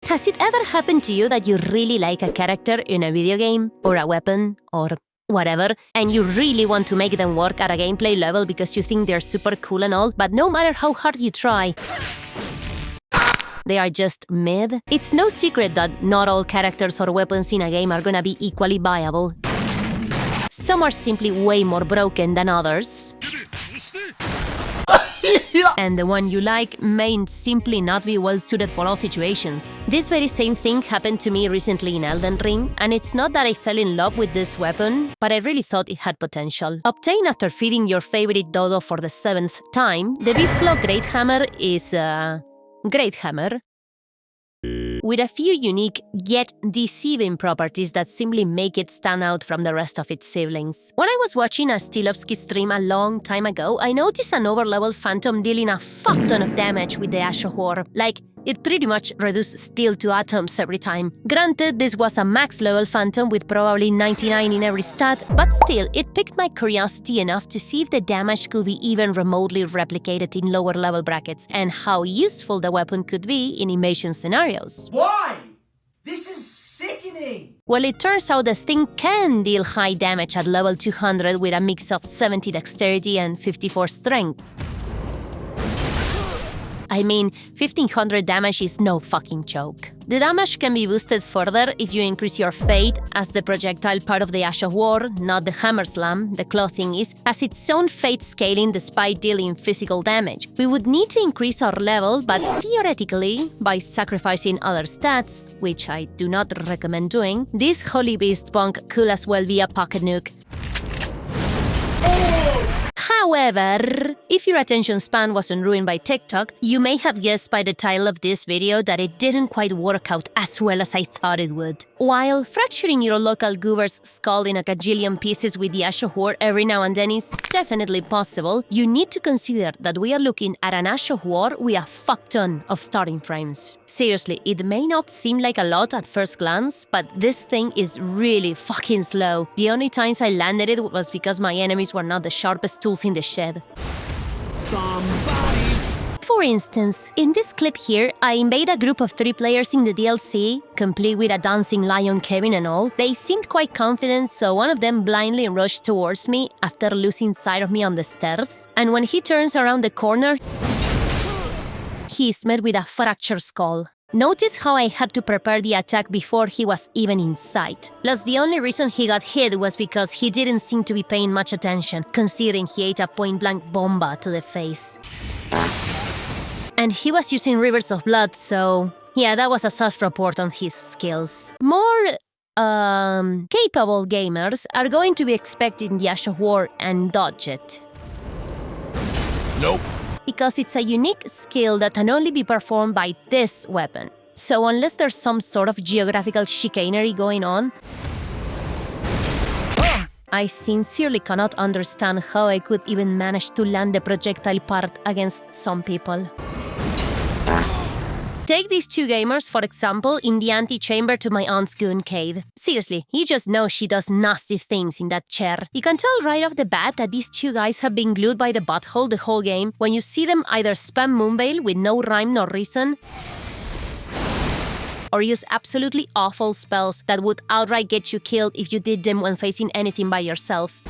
Has it ever happened to you that you really like a character in a video game, or a weapon, or whatever, and you really want to make them work at a gameplay level because you think they're super cool and all, but no matter how hard you try, they are just mid? It's no secret that not all characters or weapons in a game are gonna be equally viable. Some are simply way more broken than others. And the one you like may simply not be well suited for all situations. This very same thing happened to me recently in Elden Ring, and it's not that I fell in love with this weapon, but I really thought it had potential. Obtained after feeding your favorite dodo for the 7th time, the Beastclaw Great Hammer is a great hammer with a few unique yet deceiving properties that simply make it stand out from the rest of its siblings. When I was watching a Stilovsky stream a long time ago, I noticed an overleveled phantom dealing a fuck ton of damage with the Yasha Hitbox. Like, it pretty much reduced steel to atoms every time. Granted, this was a max level phantom with probably 99 in every stat, but still, it piqued my curiosity enough to see if the damage could be even remotely replicated in lower level brackets, and how useful the weapon could be in invasion scenarios. Why? This is sickening! Well, it turns out the thing can deal high damage at level 200 with a mix of 70 dexterity and 54 strength. I mean, 1500 damage is no fucking joke. The damage can be boosted further if you increase your fate, as the projectile part of the Yasha Hitbox, not the hammer slam, the claw thingies, has its own fate scaling despite dealing physical damage. We would need to increase our level, but theoretically, by sacrificing other stats, which I do not recommend doing, this holy beast punk could as well be a pocket nuke. However, if your attention span wasn't ruined by TikTok, you may have guessed by the title of this video that it didn't quite work out as well as I thought it would. While fracturing your local goober's skull in a gajillion pieces with the Yasha Hitbox every now and then is definitely possible, you need to consider that we are looking at an Yasha Hitbox with a fuck ton of starting frames. Seriously, it may not seem like a lot at first glance, but this thing is really fucking slow. The only times I landed it was because my enemies were not the sharpest tools in the shed. Somebody! For instance, in this clip here, I invade a group of 3 players in the DLC, complete with a dancing lion Kevin and all. They seemed quite confident, so one of them blindly rushed towards me after losing sight of me on the stairs. And when he turns around the corner, he is met with a fractured skull. Notice how I had to prepare the attack before he was even in sight. Plus, the only reason he got hit was because he didn't seem to be paying much attention, considering he ate a point-blank bomba to the face. And he was using rivers of blood, so yeah, that was a self-report on his skills. More capable gamers are going to be expecting the Yasha Hitbox and dodge it. Nope. Because it's a unique skill that can only be performed by this weapon. So unless there's some sort of geographical chicanery going on, I sincerely cannot understand how I could even manage to land the projectile part against some people. Take these 2 gamers, for example, in the antechamber to my aunt's goon cave. Seriously, you just know she does nasty things in that chair. You can tell right off the bat that these 2 guys have been glued by the butthole the whole game when you see them either spam Moonveil with no rhyme nor reason, or use absolutely awful spells that would outright get you killed if you did them when facing anything by yourself.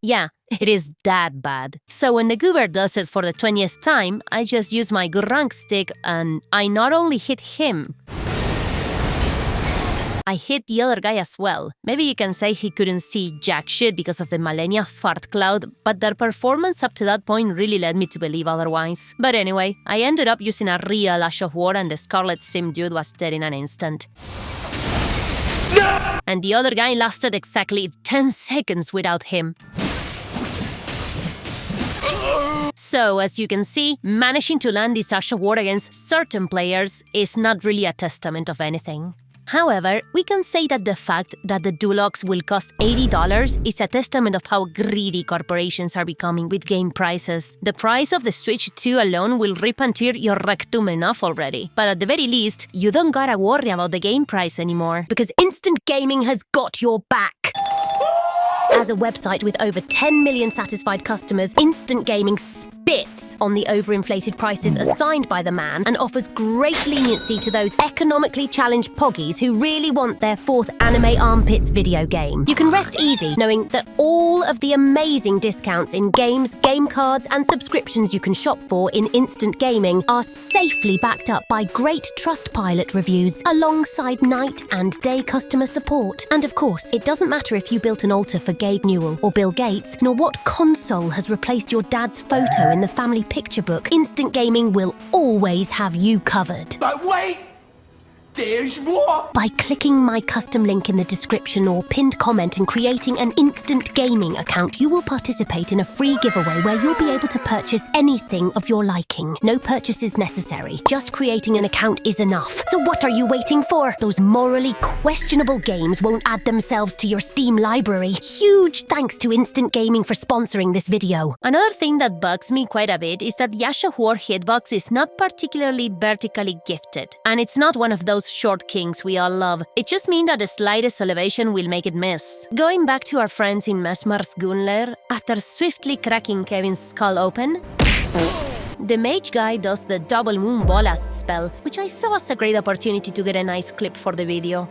Yeah, it is that bad. So when the goober does it for the 20th time, I just use my Gurrank stick and I not only hit him, I hit the other guy as well. Maybe you can say he couldn't see jack shit because of the Malenia fart cloud, but their performance up to that point really led me to believe otherwise. But anyway, I ended up using a real Yasha Hitbox and the Scarlet Sim dude was dead in an instant. And the other guy lasted exactly 10 seconds without him. So, as you can see, managing to land this Yasha Hitbox against certain players is not really a testament of anything. However, we can say that the fact that the Dulox will cost $80 is a testament of how greedy corporations are becoming with game prices. The price of the Switch 2 alone will rip and tear your rectum enough already. But at the very least, you don't gotta worry about the game price anymore, because instant gaming has got your back. As a website with over 10 million satisfied customers, Instant Gaming spits on the overinflated prices assigned by the man and offers great leniency to those economically challenged poggies who really want their fourth anime armpits video game. You can rest easy knowing that all of the amazing discounts in games, game cards, and subscriptions you can shop for in Instant Gaming are safely backed up by great Trustpilot reviews, alongside night and day customer support. And of course, it doesn't matter if you built an altar for Gabe Newell or Bill Gates, nor what console has replaced your dad's photo in the family picture book. Instant Gaming will always have you covered. But wait! There's more! By clicking my custom link in the description or pinned comment and creating an Instant Gaming account, you will participate in a free giveaway where you'll be able to purchase anything of your liking. No purchases necessary. Just creating an account is enough. So what are you waiting for? Those morally questionable games won't add themselves to your Steam library. Huge thanks to Instant Gaming for sponsoring this video. Another thing that bugs me quite a bit is that Yasha Hitbox is not particularly vertically gifted. And it's not one of those short kings we all love. It just means that the slightest elevation will make it miss. Going back to our friends in Mesmar's Gunlair, after swiftly cracking Kevin's skull open, the mage guy does the double moon ballast spell, which I saw as a great opportunity to get a nice clip for the video.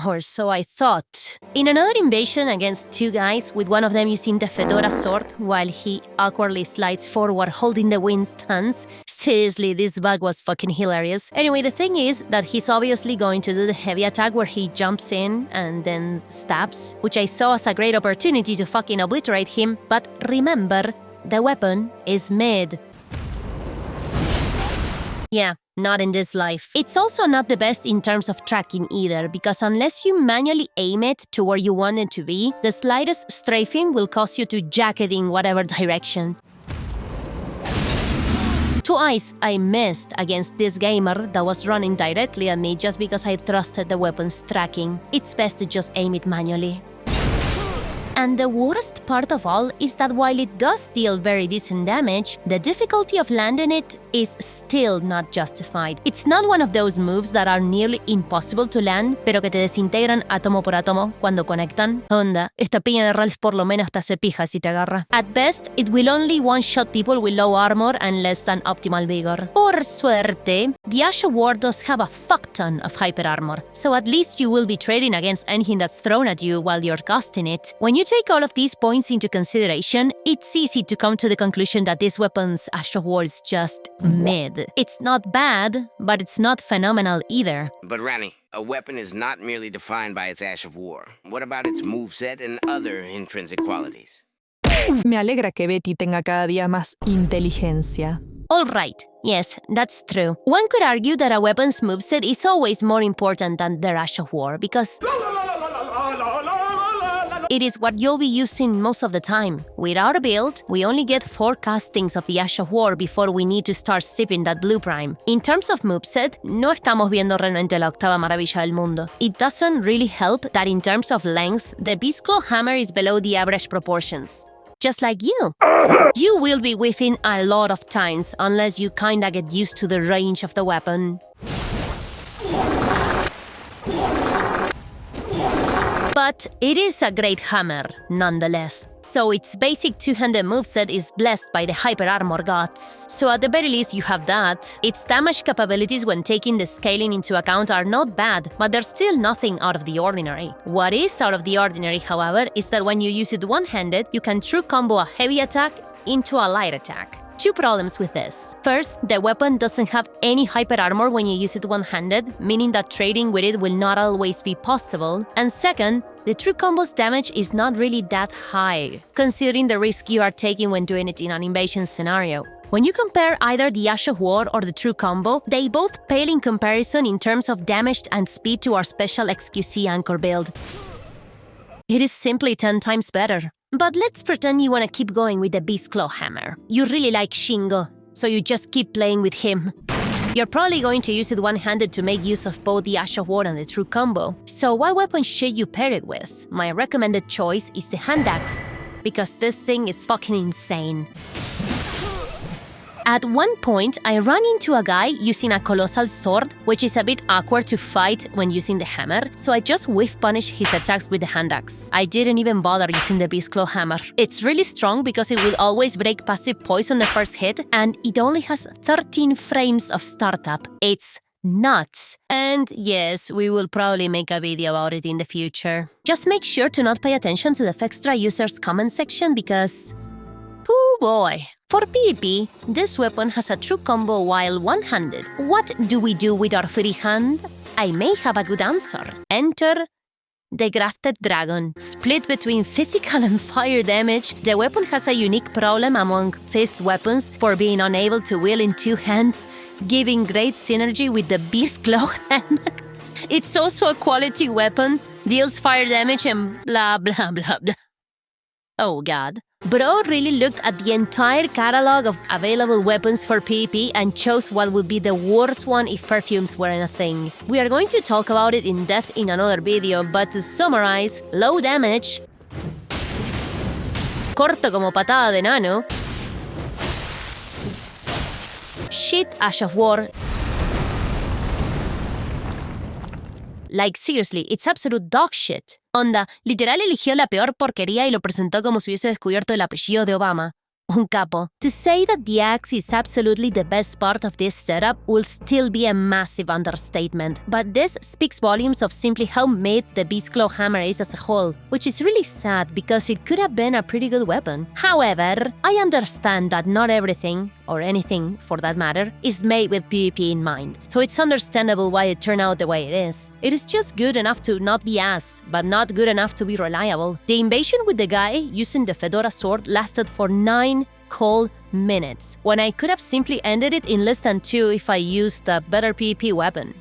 Or so I thought. In another invasion against two guys, with one of them using the Fedora sword while he awkwardly slides forward holding the wind stance. Seriously, this bug was fucking hilarious. Anyway, the thing is that he's obviously going to do the heavy attack where he jumps in and then stabs, which I saw as a great opportunity to fucking obliterate him, but remember, the weapon is mid. Yeah, not in this life. It's also not the best in terms of tracking either, because unless you manually aim it to where you want it to be, the slightest strafing will cause you to jack it in whatever direction. Twice I missed against this gamer that was running directly at me just because I trusted the weapon's tracking. It's best to just aim it manually. And the worst part of all is that while it does deal very decent damage, the difficulty of landing it is still not justified. It's not one of those moves that are nearly impossible to land, pero que te desintegran átomo por átomo cuando conectan. Onda, esta piña de Ralph por lo menos te hace pija si te agarra. At best, it will only one-shot people with low armor and less than optimal vigor. Por suerte, the Yasha Ward does have a fuck ton of hyper armor, so at least you will be trading against anything that's thrown at you while you're casting it. When you take all of these points into consideration, it's easy to come to the conclusion that this weapon's Astra Ward is just mid. It's not bad, but it's not phenomenal either. But Rani, a weapon is not merely defined by its Ash of War. What about its moveset and other intrinsic qualities? Me alegra que Betty tenga cada día más inteligencia. Alright, yes, that's true. One could argue that a weapon's moveset is always more important than their Ash of War, because it is what you'll be using most of the time. With our build, we only get 4 castings of the Ash of War before we need to start sipping that blue prime. In terms of moveset, no estamos viendo realmente la octava maravilla del mundo. It doesn't really help that in terms of length, the Beast Claw hammer is below the average proportions. Just like you. You will be whiffing a lot of times unless you kinda get used to the range of the weapon. But it is a great hammer, nonetheless. So its basic two-handed moveset is blessed by the hyper armor gods. So at the very least you have that. Its damage capabilities when taking the scaling into account are not bad, but there's still nothing out of the ordinary. What is out of the ordinary, however, is that when you use it one-handed, you can true combo a heavy attack into a light attack. 2 problems with this. First, the weapon doesn't have any hyper armor when you use it one-handed, meaning that trading with it will not always be possible. And second, the true combo's damage is not really that high, considering the risk you are taking when doing it in an invasion scenario. When you compare either the Yasha Ward or the true combo, they both pale in comparison in terms of damage and speed to our special XQC anchor build. It is simply 10 times better. But let's pretend you want to keep going with the Beast Claw hammer. You really like Shingo, so you just keep playing with him. You're probably going to use it one-handed to make use of both the Asha Ward and the true combo. So what weapon should you pair it with? My recommended choice is the hand axe, because this thing is fucking insane. At one point, I ran into a guy using a colossal sword, which is a bit awkward to fight when using the hammer, so I just whiff punished his attacks with the hand axe. I didn't even bother using the Beast Claw hammer. It's really strong because it will always break passive poise on the first hit, and it only has 13 frames of startup. It's nuts. And yes, we will probably make a video about it in the future. Just make sure to not pay attention to the Fextra users' comment section because... oh boy. For PvP, this weapon has a true combo while one-handed. What do we do with our free hand? I may have a good answer. Enter the Grafted Dragon. Split between physical and fire damage, the weapon has a unique problem among fist weapons for being unable to wield in two hands, giving great synergy with the Beast Claw hammer. It's also a quality weapon, deals fire damage and blah blah blah blah. Oh god. Bro really looked at the entire catalog of available weapons for PvP and chose what would be the worst one if perfumes weren't a thing. We are going to talk about it in depth in another video, but to summarize, low damage, corto como patada de nano, shit Ash of War. Like seriously, it's absolute dog shit. Onda, literal eligió la peor porquería y lo presentó como si hubiese descubierto el apellido de Obama. Un capo. To say that the axe is absolutely the best part of this setup will still be a massive understatement, but this speaks volumes of simply how made the Beast Claw hammer is as a whole, which is really sad because it could have been a pretty good weapon. However, I understand that not everything, or anything for that matter, is made with PvP in mind, so it's understandable why it turned out the way it is. It is just good enough to not be ass, but not good enough to be reliable. The invasion with the guy using the Fedora sword lasted for 9 whole minutes, when I could have simply ended it in less than 2 if I used a better PvP weapon.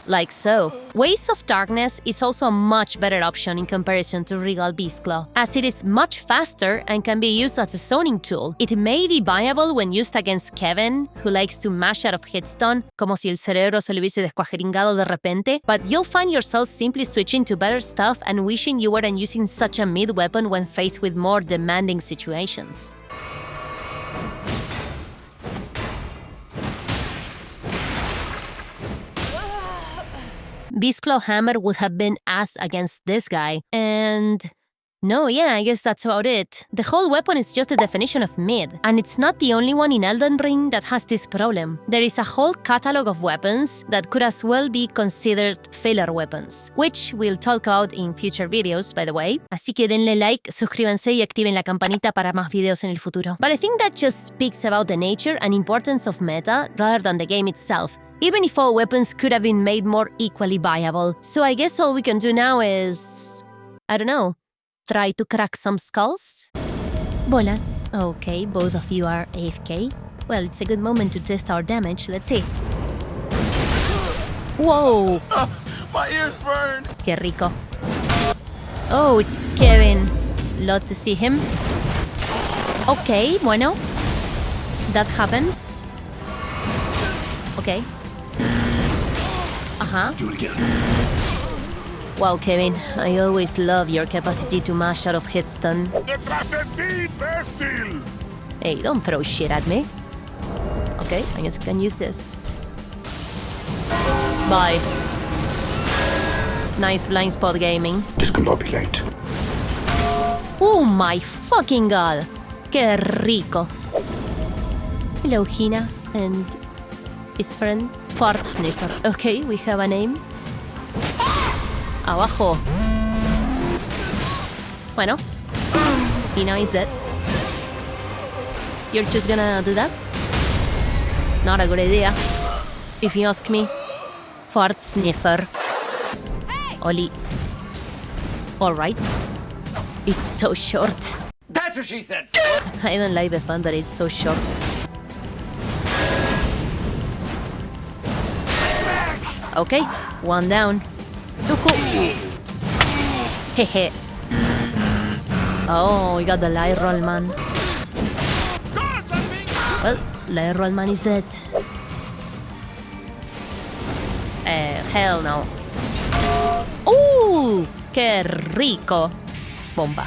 Like so. Ways of Darkness is also a much better option in comparison to Regal Beast Claw, as it is much faster and can be used as a zoning tool. It may be viable when used against Kevin, who likes to mash out of hitstun, como si el cerebro se le hubiese descuajeringado de repente, but you'll find yourself simply switching to better stuff and wishing you weren't using such a mid-weapon when faced with more demanding situations. Beast Claw hammer would have been ass against this guy, and... no, yeah, I guess that's about it. The whole weapon is just the definition of mid, and it's not the only one in Elden Ring that has this problem. There is a whole catalog of weapons that could as well be considered filler weapons, which we'll talk about in future videos, by the way. Así que denle like, suscríbanse y activen la campanita para más videos en el futuro. But I think that just speaks about the nature and importance of meta rather than the game itself, even if all weapons could have been made more equally viable. So I guess all we can do now is... I don't know. Try to crack some skulls? Bolas. Okay, both of you are AFK. Well, it's a good moment to test our damage. Let's see. Whoa! My ears burn! Qué rico. Oh, it's Kevin. Love to see him. Okay, bueno. That happened. Okay. Do it again. Wow, Kevin, I always love your capacity to mash out of hitstun. ¡Detrás de ti, imbécil! Hey, don't throw shit at me. Okay, I guess we can use this. Bye. Nice blind spot gaming. Discombobulate. Oh my fucking god! Qué rico. Hello, Hina, and his friend, Fart Sniffer. Okay, we have a name. Abajo. Bueno. Hina is dead. You're just gonna do that? Not a good idea, if you ask me. Fart Sniffer. Oli. Alright. It's so short. That's what she said! I don't like the fun that it's so short. Okay, one down. Tuku. Hehe. Oh, we got the light roll man. Well, light roll man is dead. Hell no. Ooh, qué rico. Bomba.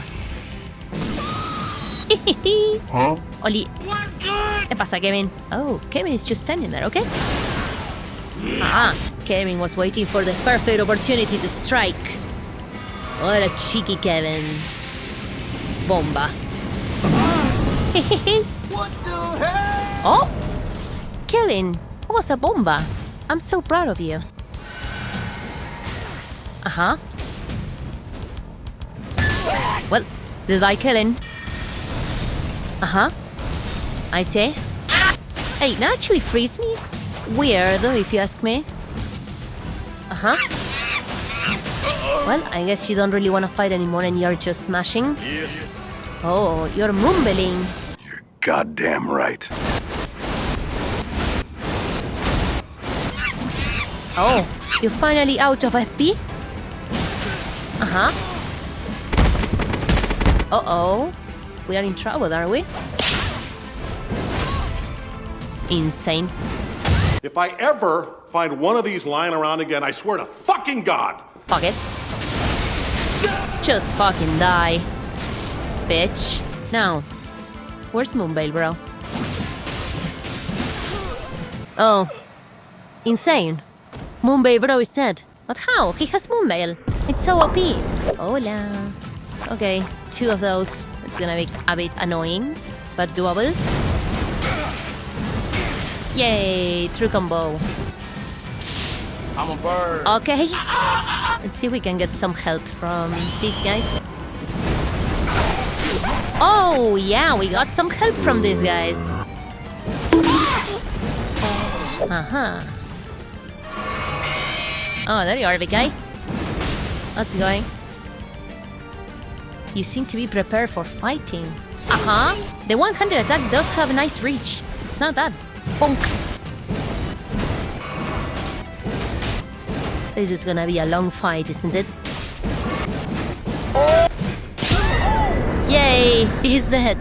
Huh? Oli. ¿Qué pasa, Kevin? Oh, Kevin is just standing there, okay? Ah, Kevin was waiting for the perfect opportunity to strike. What a cheeky Kevin. Bomba. What the hell? Oh! Kevin, that was a bomba. I'm so proud of you. Uh-huh. Well, goodbye, Kevin. Uh-huh. I say. Hey, now actually freeze me? Weird, if you ask me. Uh-huh. Well, I guess you don't really want to fight anymore and you're just smashing. Yes. Oh, you're mumbling. You're goddamn right. Oh, you're finally out of FP? Uh-huh. Uh-oh. We are in trouble, are we? Insane. If I ever find one of these lying around again, I swear to fucking God. Fuck it. Just fucking die. Bitch. Now, where's Moonveil, bro? Oh. Insane. Moonveil, bro, is dead. But how? He has Moonveil. It's so OP. Hola. Okay, 2 of those. It's gonna be a bit annoying, but doable. Yay, true combo. I'm a bird. Okay. Let's see if we can get some help from these guys. Oh, yeah, we got some help from these guys. Uh-huh. Oh, there you are, big guy. How's it going? You seem to be prepared for fighting. Uh-huh. The one-handed attack does have a nice reach. It's not bad. Bonk. This is gonna be a long fight, isn't it? Yay! He's dead.